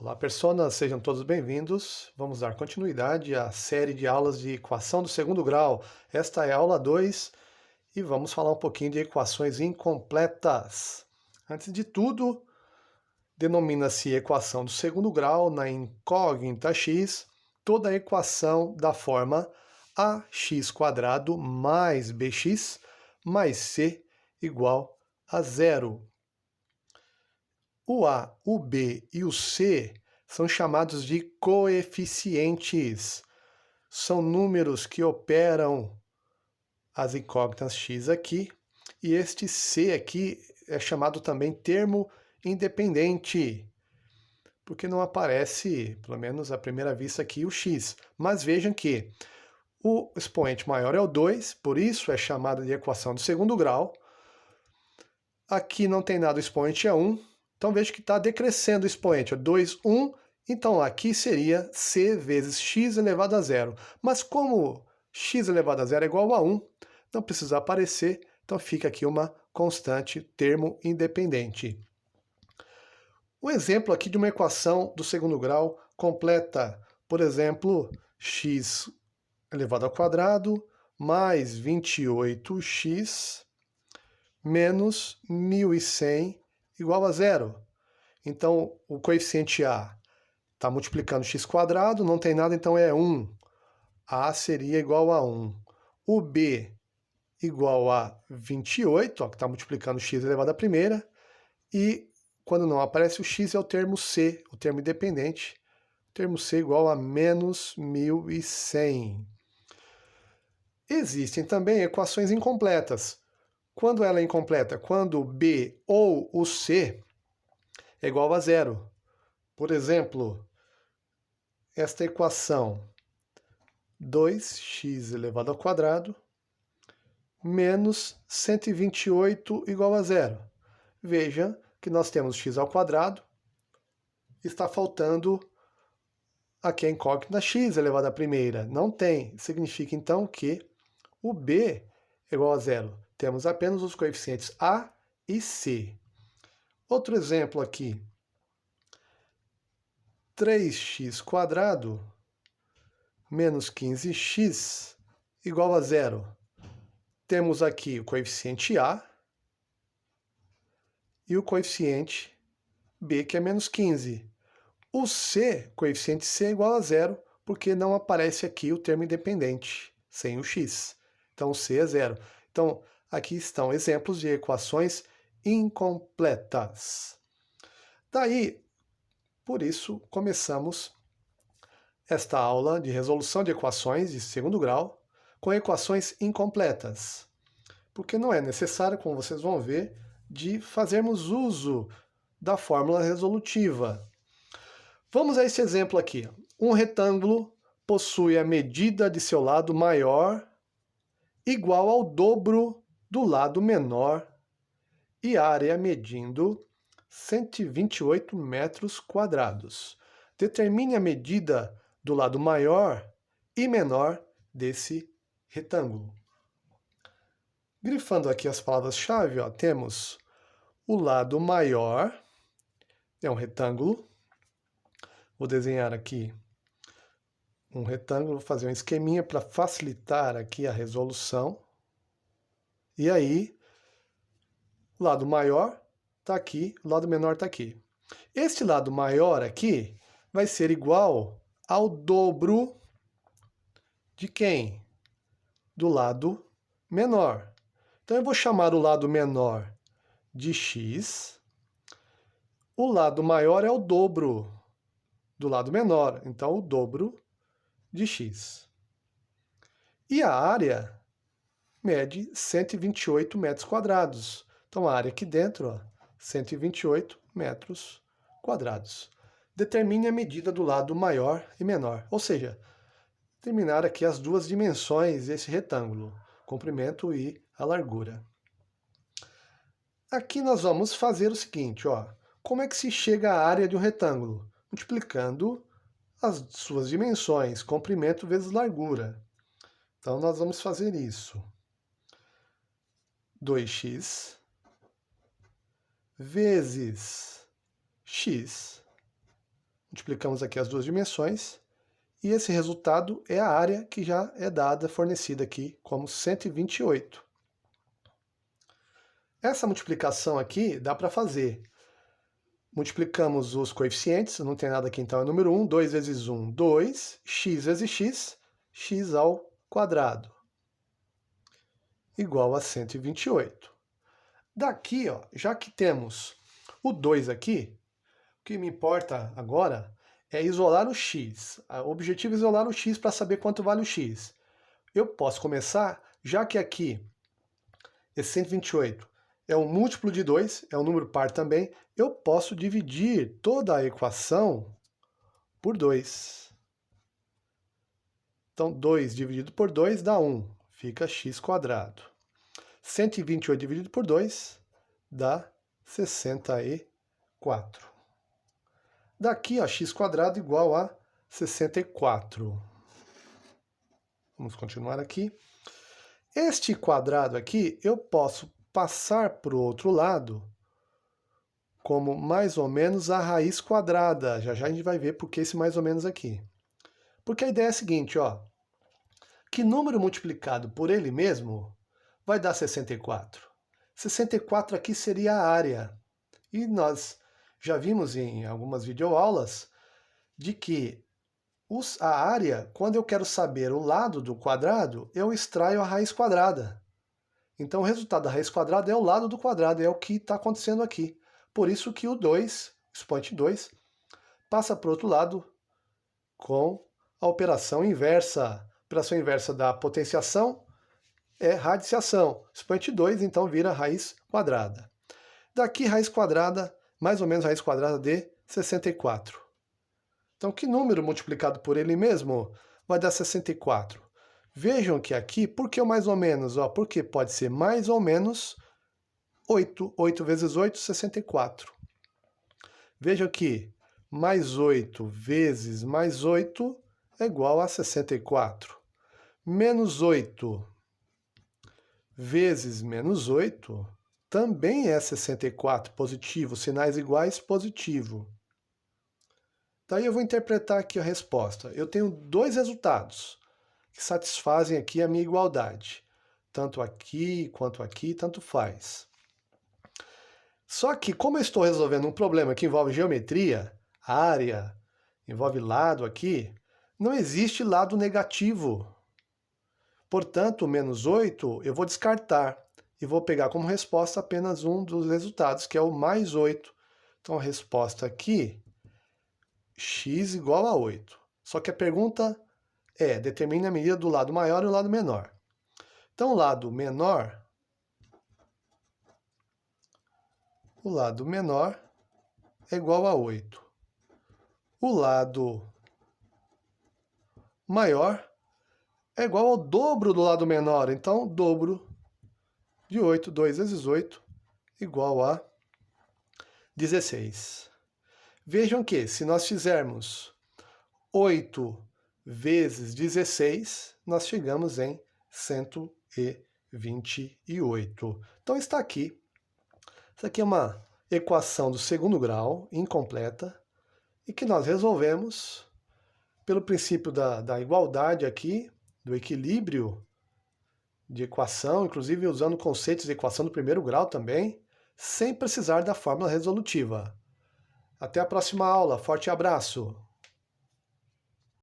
Olá, personas, sejam todos bem-vindos. Vamos dar continuidade à série de aulas de equação do segundo grau. Esta é a aula 2 e vamos falar um pouquinho de equações incompletas. Antes de tudo, denomina-se equação do segundo grau na incógnita x toda a equação da forma ax² mais bx mais c igual a zero. O A, o B e o C são chamados de coeficientes. São números que operam as incógnitas x aqui, e este C aqui é chamado também termo independente, porque não aparece, pelo menos à primeira vista aqui, o x. Mas vejam que o expoente maior é o 2, por isso é chamada de equação do segundo grau. Aqui não tem nada, o expoente é 1. Então veja que está decrescendo o expoente, 2, 1, então aqui seria c vezes x elevado a zero. Mas como x elevado a zero é igual a 1, não precisa aparecer, então fica aqui uma constante termo independente. Um exemplo aqui de uma equação do segundo grau completa, por exemplo, x elevado ao quadrado mais 28x menos 1100 igual a zero. Então, o coeficiente A está multiplicando x², não tem nada, então é 1. A seria igual a 1. O B igual a 28, ó, que está multiplicando x elevado à primeira. E quando não aparece o x é o termo C, o termo independente. O termo C igual a menos 1100. Existem também equações incompletas. Quando ela é incompleta? Quando o B ou o C é igual a zero. Por exemplo, esta equação 2x elevado ao quadrado menos 128 igual a zero. Veja que nós temos x ao quadrado, está faltando aqui a incógnita x elevado à primeira. Não tem. Significa então que o b é igual a zero. Temos apenas os coeficientes a e c. Outro exemplo aqui. 3x² menos 15x igual a zero. Temos aqui o coeficiente a e o coeficiente b, que é menos 15. O c, coeficiente c, é igual a zero, porque não aparece aqui o termo independente, sem o x. Então, c é zero. Então, aqui estão exemplos de equações incompletas. Daí, por isso, começamos esta aula de resolução de equações de segundo grau com equações incompletas, porque não é necessário, como vocês vão ver, de fazermos uso da fórmula resolutiva. Vamos a esse exemplo aqui. Um retângulo possui a medida de seu lado maior igual ao dobro do lado menor e área medindo 128 metros quadrados. Determine a medida do lado maior e menor desse retângulo. Grifando aqui as palavras-chave, temos o lado maior, é um retângulo. Vou desenhar aqui um retângulo, vou fazer um esqueminha para facilitar aqui a resolução. E aí, o lado maior está aqui, o lado menor está aqui. Este lado maior aqui vai ser igual ao dobro de quem? Do lado menor. Então eu vou chamar o lado menor de x. O lado maior é o dobro do lado menor, então o dobro de x. E a área mede 128 metros quadrados. Então a área aqui dentro, 128 metros quadrados. Determine a medida do lado maior e menor, ou seja, determinar aqui as duas dimensões desse retângulo, comprimento e a largura. Aqui nós vamos fazer o seguinte, como é que se chega à área de um retângulo? Multiplicando as suas dimensões, comprimento vezes largura. Então nós vamos fazer isso. 2x vezes x Multiplicamos aqui as duas dimensões. E esse resultado é a área que já é dada, fornecida aqui como 128. Essa multiplicação aqui dá para fazer. Multiplicamos os coeficientes, não tem nada aqui então é número 1, 2 vezes 1, 2, x vezes x, x ao quadrado, igual a 128. Daqui, ó, já que temos o 2 aqui, o que me importa agora é isolar o x. O objetivo é isolar o x para saber quanto vale o x. Eu posso começar, já que aqui esse 128 é um múltiplo de 2, é um número par também, eu posso dividir toda a equação por 2. Então, 2 dividido por 2 dá 1, fica x². 128 dividido por 2 dá 64. Daqui, ó, x² igual a 64. Vamos continuar aqui. Este quadrado aqui, eu posso passar para o outro lado como mais ou menos a raiz quadrada. Já já a gente vai ver por que esse mais ou menos aqui. Porque a ideia é a seguinte, ó. Que número multiplicado por ele mesmo vai dar 64? 64 aqui seria a área. E nós já vimos em algumas videoaulas de que a área, quando eu quero saber o lado do quadrado, eu extraio a raiz quadrada. Então o resultado da raiz quadrada é o lado do quadrado, é o que está acontecendo aqui. Por isso que o 2, expoente 2, passa para o outro lado com a operação inversa. A operação inversa da potenciação é radiciação. Expoente 2, então, vira raiz quadrada. Daqui, raiz quadrada, mais ou menos raiz quadrada de 64. Então, que número multiplicado por ele mesmo vai dar 64? Vejam que aqui, por que o mais ou menos? Ó, porque pode ser mais ou menos 8. 8 vezes 8, 64. Vejam que mais 8 vezes mais 8 é igual a 64. Menos 8 vezes menos 8 também é 64, positivo. Sinais iguais, positivo. Daí eu vou interpretar aqui a resposta. Eu tenho dois resultados que satisfazem aqui a minha igualdade. Tanto aqui quanto aqui, tanto faz. Só que, como eu estou resolvendo um problema que envolve geometria, área, envolve lado aqui, não existe lado negativo. Portanto, o menos 8 eu vou descartar e vou pegar como resposta apenas um dos resultados, que é o mais 8. Então, a resposta aqui, x igual a 8. Só que a pergunta é, determine a medida do lado maior e o lado menor. Então, o lado menor é igual a 8. O lado maior é igual ao dobro do lado menor. Então, dobro de 8, 2 vezes 8, igual a 16. Vejam que, se nós fizermos 8 vezes 16, nós chegamos em 128. Então está aqui. Essa aqui é uma equação do segundo grau, incompleta, e que nós resolvemos pelo princípio da igualdade aqui, do equilíbrio de equação, inclusive usando conceitos de equação do primeiro grau também, sem precisar da fórmula resolutiva. Até a próxima aula. Forte abraço!